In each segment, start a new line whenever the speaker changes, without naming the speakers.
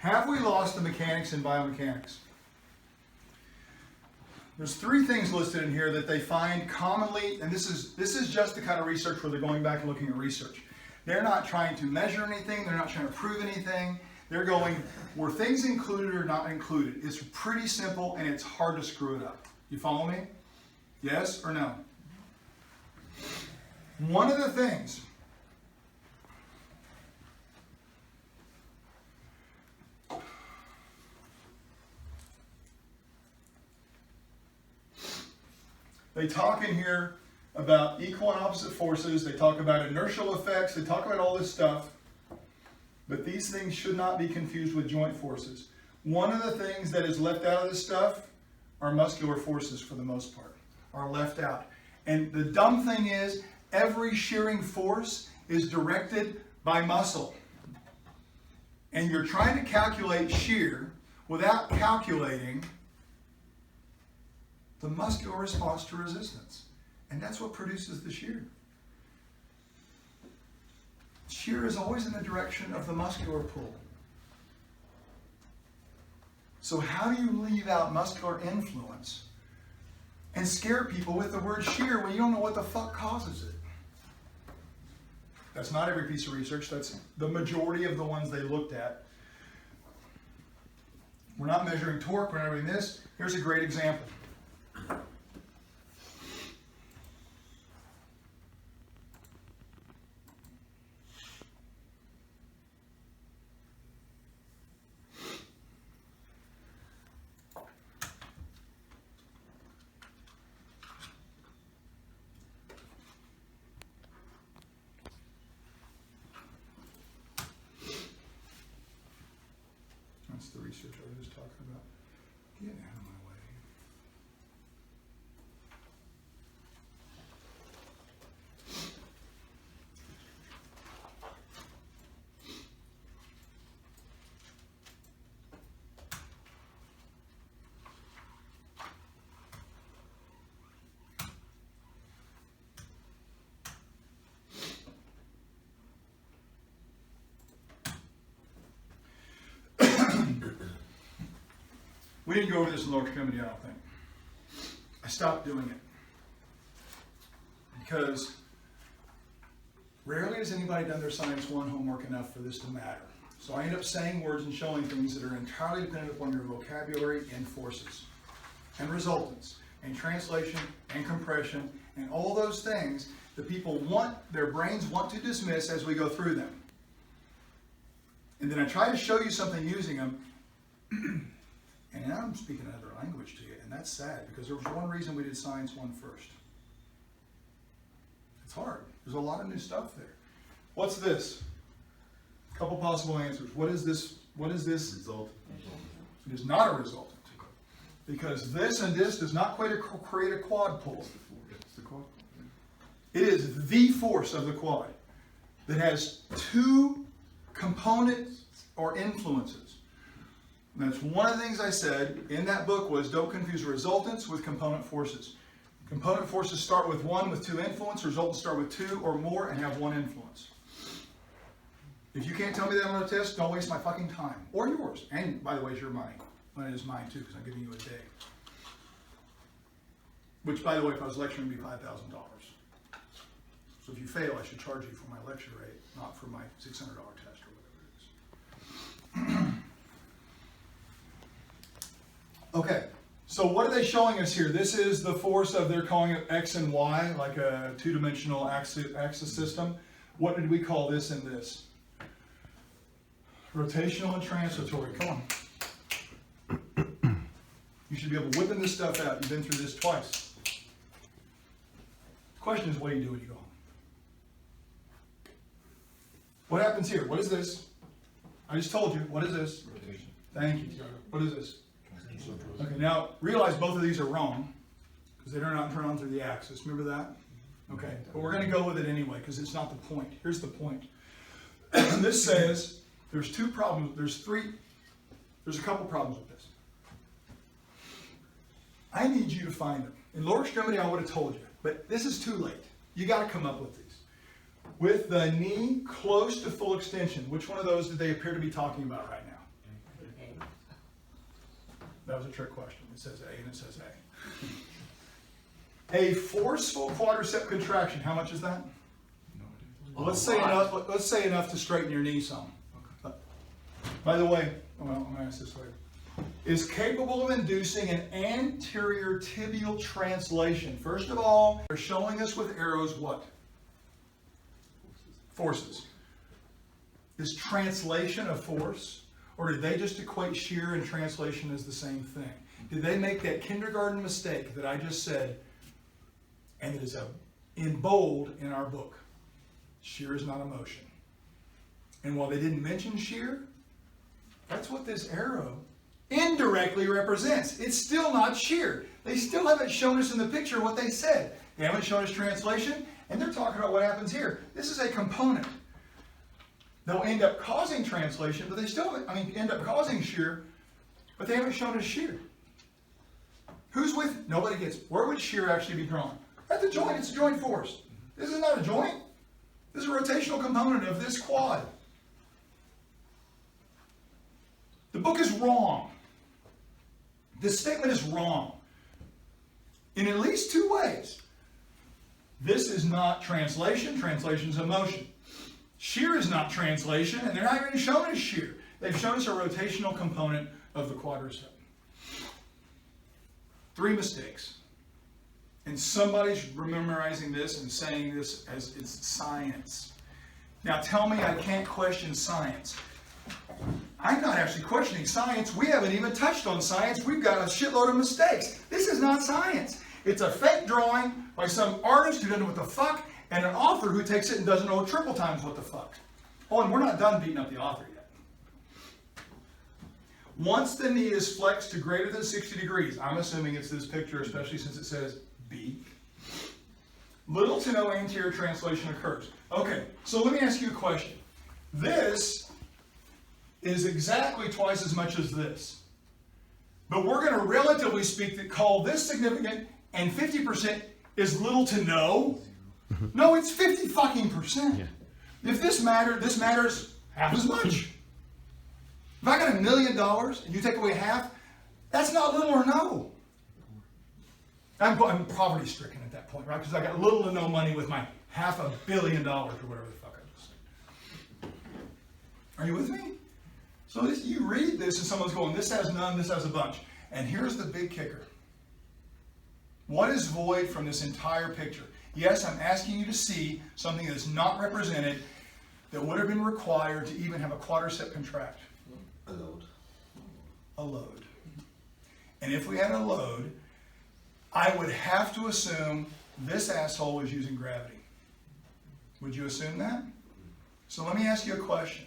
Have we lost the mechanics in biomechanics? There's 3 things listed in here that they find commonly, and this is just the kind of research where they're going back and looking at research. They're not trying to measure anything, they're not trying to prove anything. They're going, were things included or not included? It's pretty simple and it's hard to screw it up. You follow me? Yes or no? One of the things they talk in here about equal and opposite forces, they talk about inertial effects, they talk about all this stuff, but these things should not be confused with joint forces. One of the things that is left out of this stuff are muscular forces for the most part, are left out. And the dumb thing is, every shearing force is directed by muscle. And you're trying to calculate shear without calculating the muscular response to resistance. And that's what produces the shear. Shear is always in the direction of the muscular pull. So how do you leave out muscular influence and scare people with the word shear when you don't know what the fuck causes it? That's not every piece of research. That's the majority of the ones they looked at. We're not measuring torque, we're not doing this. Here's a great example. That's the research I was just talking about. Get out of my way. We didn't go over this in lower extremity, I don't think. I stopped doing it because rarely has anybody done their Science 1 homework enough for this to matter. So I end up saying words and showing things that are entirely dependent upon your vocabulary and forces and resultants and translation and compression and all those things that people want, their brains want to dismiss as we go through them. And then I try to show you something using them. And now I'm speaking another language to you, and that's sad because there was one reason we did Science 1 first. It's hard. There's a lot of new stuff there. What's this? A couple possible answers. What is this? What is this?
Resultant.
It is not a resultant. Because this and this does not quite create a quad pull.
It's the quad.
It is the force of the quad that has 2 components or influences. And that's one of the things I said in that book was don't confuse resultants with component forces. Component forces start with 1 with 2 influence. Resultants start with 2 or more and have 1 influence. If you can't tell me that on a test, don't waste my fucking time. Or yours. And by the way, it's your money. Mine is mine too because I'm giving you a day. Which by the way, if I was lecturing, would be $5,000. So if you fail, I should charge you for my lecture rate, not for my $600 test or whatever it is. Okay, so what are they showing us here? This is the force of, they're calling it X and Y, like a 2-dimensional axis system. What did we call this and this? Rotational and transitory. Come on. You should be able to whip this stuff out. You've been through this twice. The question is, what do you do when you go home? What happens here? What is this? I just told you. What is this?
Rotation.
Thank you. What is this? Okay, now realize both of these are wrong because they do not turn on through the axis. Remember that? Okay, but we're going to go with it anyway because it's not the point. Here's the point. This says there's 2 problems. There's a couple problems with this. I need you to find them. In lower extremity, I would have told you, but this is too late. You got to come up with these. With the knee close to full extension, which one of those do they appear to be talking about right now? That was a trick question. It says A and it says A. A forceful quadricep contraction, how much is that? Well, let's say enough to straighten your knee some. Okay. By the way, well, I'm going to ask this later. Is capable of inducing an anterior tibial translation. First of all, they're showing us with arrows what? Forces. Is translation a force? Or did they just equate shear and translation as the same thing? Did they make that kindergarten mistake that I just said, and it is in bold in our book? Shear is not a motion. And while they didn't mention shear, that's what this arrow indirectly represents. It's still not shear. They still haven't shown us in the picture what they said. They haven't shown us translation, and they're talking about what happens here. This is a component. They'll end up causing translation, but they still, end up causing shear, but they haven't shown us shear. Who's with? Nobody gets. Where would shear actually be drawn? At the joint. It's a joint force. This is not a joint. This is a rotational component of this quad. The book is wrong. This statement is wrong in at least two ways. This is not translation. Translation is a motion. Shear is not translation, and they're not even showing us shear. They've shown us a rotational component of the quadricep. Three mistakes. And somebody's memorizing this and saying this as it's science. Now tell me I can't question science. I'm not actually questioning science. We haven't even touched on science. We've got a shitload of mistakes. This is not science. It's a fake drawing by some artist who doesn't know what the fuck, and an author who takes it and doesn't know triple times what the fuck. Oh, and we're not done beating up the author yet. Once the knee is flexed to greater than 60 degrees, I'm assuming it's this picture, especially since it says B, little to no anterior translation occurs. Okay, so let me ask you a question. This is exactly twice as much as this. But we're going to, relatively speak, call this significant, and 50% is little to no. No, it's 50 fucking %. Yeah. If this matters half as much. If I got $1 million and you take away half, that's not little or no. I'm poverty stricken at that point, right? Because I got little to no money with my $500 million or whatever the fuck I just said. Are you with me? So you read this and someone's going, this has none, this has a bunch. And here's the big kicker. What is void from this entire picture? Yes, I'm asking you to see something that's not represented that would have been required to even have a quadricep contract.
A load.
A load. And if we had a load, I would have to assume this asshole is using gravity. Would you assume that? So let me ask you a question.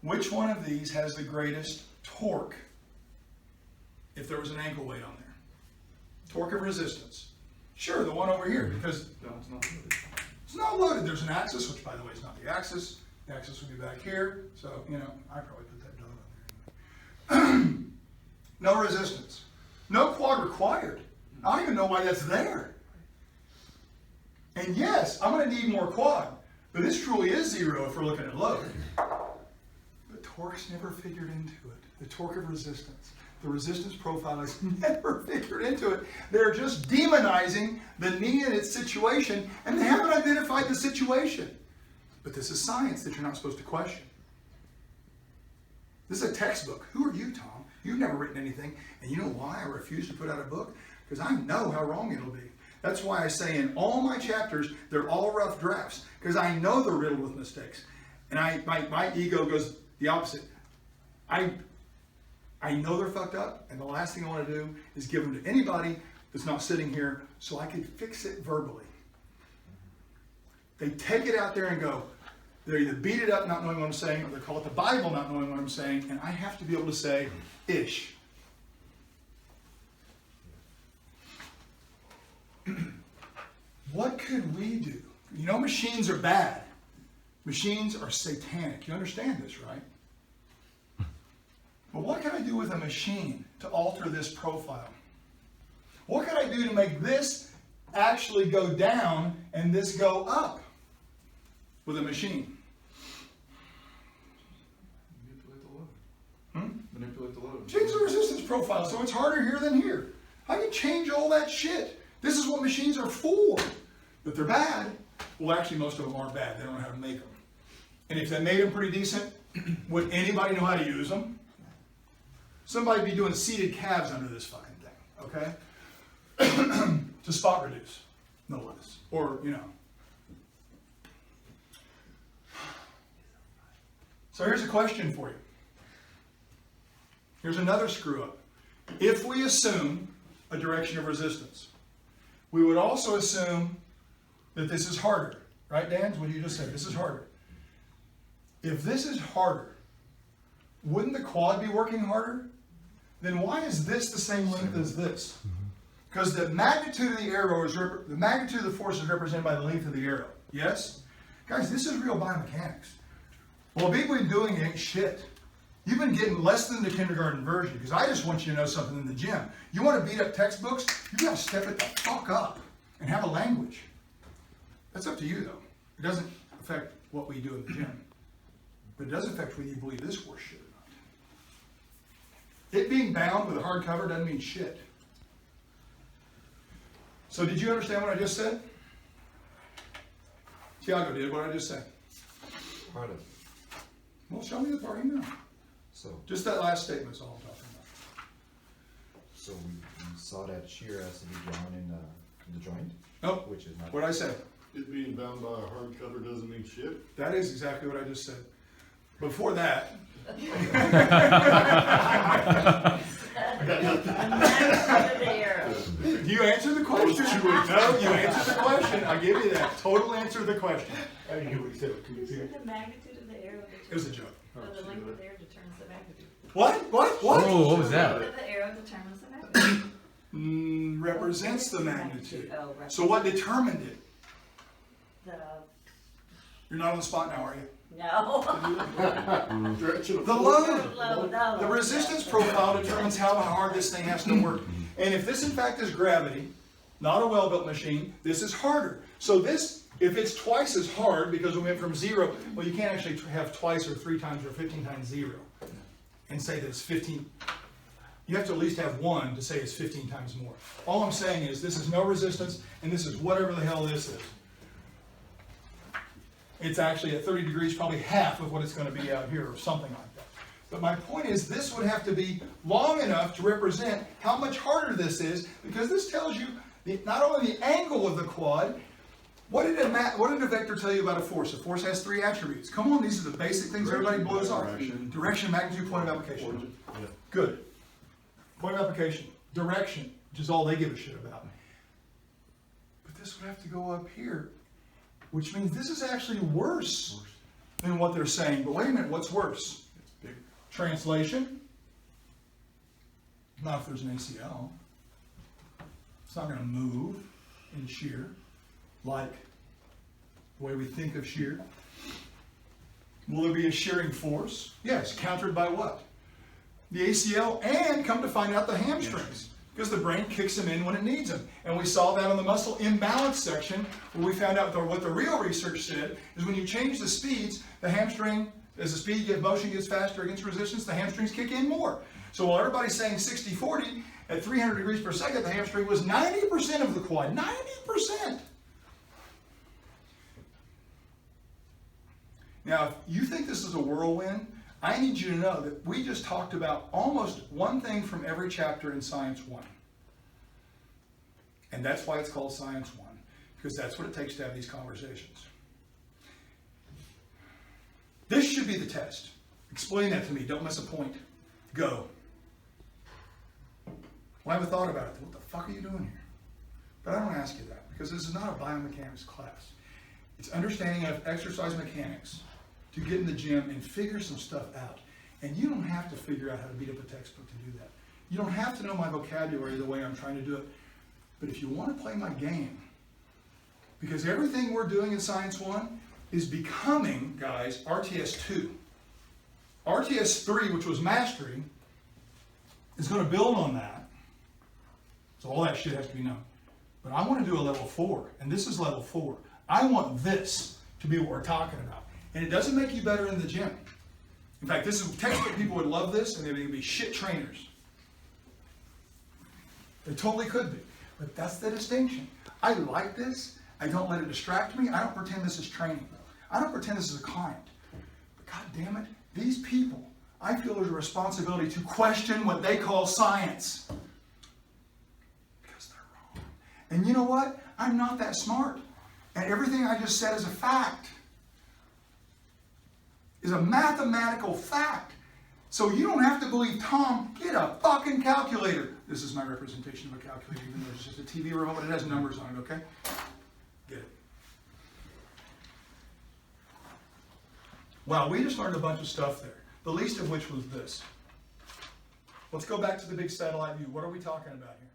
Which one of these has the greatest torque if there was an ankle weight on there? Torque of resistance. Sure, the one over here, because
No, it's not loaded.
it's not loaded. There's an axis, which by the way is not the axis. The axis would be back here. So, I probably put that dot on there anyway. No resistance. No quad required. I don't even know why that's there. And yes, I'm going to need more quad. But this truly is zero if we're looking at load. But torque's never figured into it. The torque of resistance. The resistance profile is never figured into it. They're just demonizing the knee and its situation, and they haven't identified the situation. But this is science that you're not supposed to question. This is a textbook. Who are you, Tom? You've never written anything. And you know why I refuse to put out a book? Because I know how wrong it'll be. That's why I say in all my chapters, they're all rough drafts. Because I know they're riddled with mistakes. And my ego goes the opposite. I know they're fucked up, and the last thing I want to do is give them to anybody that's not sitting here so I could fix it verbally. They take it out there and go, they either beat it up not knowing what I'm saying, or they call it the Bible not knowing what I'm saying, and I have to be able to say, ish. What could we do? Machines are bad. Machines are satanic. You understand this, right? But what can I do with a machine to alter this profile? What can I do to make this actually go down and this go up with a machine?
Manipulate the load. Manipulate the load.
Change the resistance profile, so it's harder here than here. I can change all that shit. This is what machines are for. But they're bad. Well, actually, most of them aren't bad. They don't know how to make them. And if they made them pretty decent, would anybody know how to use them? Somebody would be doing seated calves under this fucking thing, okay? To spot reduce, no less. Or, you know. So here's a question for you. Here's another screw up. If we assume a direction of resistance, we would also assume that this is harder. Right, Dan? What you just said. This is harder. If this is harder, wouldn't the quad be working harder? Then why is this the same length as this? Because the magnitude of the arrow is the magnitude of the force is represented by the length of the arrow. Yes? Guys, this is real biomechanics. Well, what people been doing ain't shit. You've been getting less than the kindergarten version, because I just want you to know something in the gym. You want to beat up textbooks? You got to step it the fuck up and have a language. That's up to you, though. It doesn't affect what we do in the gym. But it does affect whether you believe this horse shit or not. It being bound with a hard cover doesn't mean shit. So did you understand what I just said? Tiago did what I just said.
Part of.
Well, show me the part you know.
So
Just that last statement is all I'm talking about.
So we saw that shear has to be drawn in the joint.
Nope.
Which is not.
What I said.
It being bound by a hard cover doesn't mean shit.
That is exactly what I just said. Before that. You answer the question. No, you answer the question. I'll give you that. Total answer to the question.
I didn't hear what you said. Can you
You
repeat
said
it?
the magnitude of the arrow
It was a joke.
determines, the length of the arrow determines the magnitude.
What? What?
Oh, what was
The
that?
length of the arrow determines the magnitude.
Represents the magnitude.
Oh, right.
So what determined it?
The,
You're not on the spot now, are you?
no.
Direction of
The
force.
load.
No.
The resistance profile determines how hard this thing has to work. And if this in fact is gravity, not a well-built machine, this is harder. So this, if it's twice as hard, because we went from 0, well, you can't actually have twice or 3 times or 15 times 0 and say that it's 15. You have to at least have 1 to say it's 15 times more. All I'm saying is this is no resistance, and this is whatever the hell this is. It's actually at 30 degrees, probably half of what it's going to be out here, or something like that. But my point is, this would have to be long enough to represent how much harder this is, because this tells you not only the angle of the quad. What did a vector tell you about a force? A force has 3 attributes. Come on, these are the basic things everybody blows off. Direction, magnitude, point of application. Good. Point of application. Direction, which is all they give a shit about. But this would have to go up here, which means this is actually worse than what they're saying. But wait a minute, what's worse? Translation. Not if there's an ACL. It's not going to move in shear like the way we think of shear. Will there be a shearing force? Yes. Countered by what? The ACL, and come to find out the hamstrings, because the brain kicks them in when it needs them. And we saw that on the muscle imbalance section, where we found out what the real research said is when you change the speeds, the hamstring, as the speed motion gets faster against resistance, the hamstrings kick in more. So while everybody's saying 60-40, at 300 degrees per second, the hamstring was 90% of the quad. 90%! Now, if you think this is a whirlwind, I need you to know that we just talked about almost one thing from every chapter in Science 1. And that's why it's called Science 1, because that's what it takes to have these conversations. This should be the test. Explain that to me. Don't miss a point. Go. Well, I haven't thought about it. What the fuck are you doing here? But I don't ask you that, because this is not a biomechanics class. It's understanding of exercise mechanics to get in the gym and figure some stuff out. And you don't have to figure out how to beat up a textbook to do that. You don't have to know my vocabulary the way I'm trying to do it. But if you want to play my game, because everything we're doing in Science 1 is becoming, guys, RTS 2. RTS 3, which was mastery, is going to build on that. So all that shit has to be known. But I want to do a level 4, and this is level 4. I want this to be what we're talking about. And it doesn't make you better in the gym. In fact, this is textbook people would love this, and they would be shit trainers. It totally could be, but that's the distinction. I like this. I don't let it distract me. I don't pretend this is training. I don't pretend this is a client. But God damn it, these people, I feel there's a responsibility to question what they call science. Because they're wrong. And you know what? I'm not that smart. And everything I just said is a fact. Is a mathematical fact. So you don't have to believe Tom. Get a fucking calculator. This is my representation of a calculator, even though it's just a TV remote, but it has numbers on it, okay? Get it. Wow, we just learned a bunch of stuff there. The least of which was this. Let's go back to the big satellite view. What are we talking about here?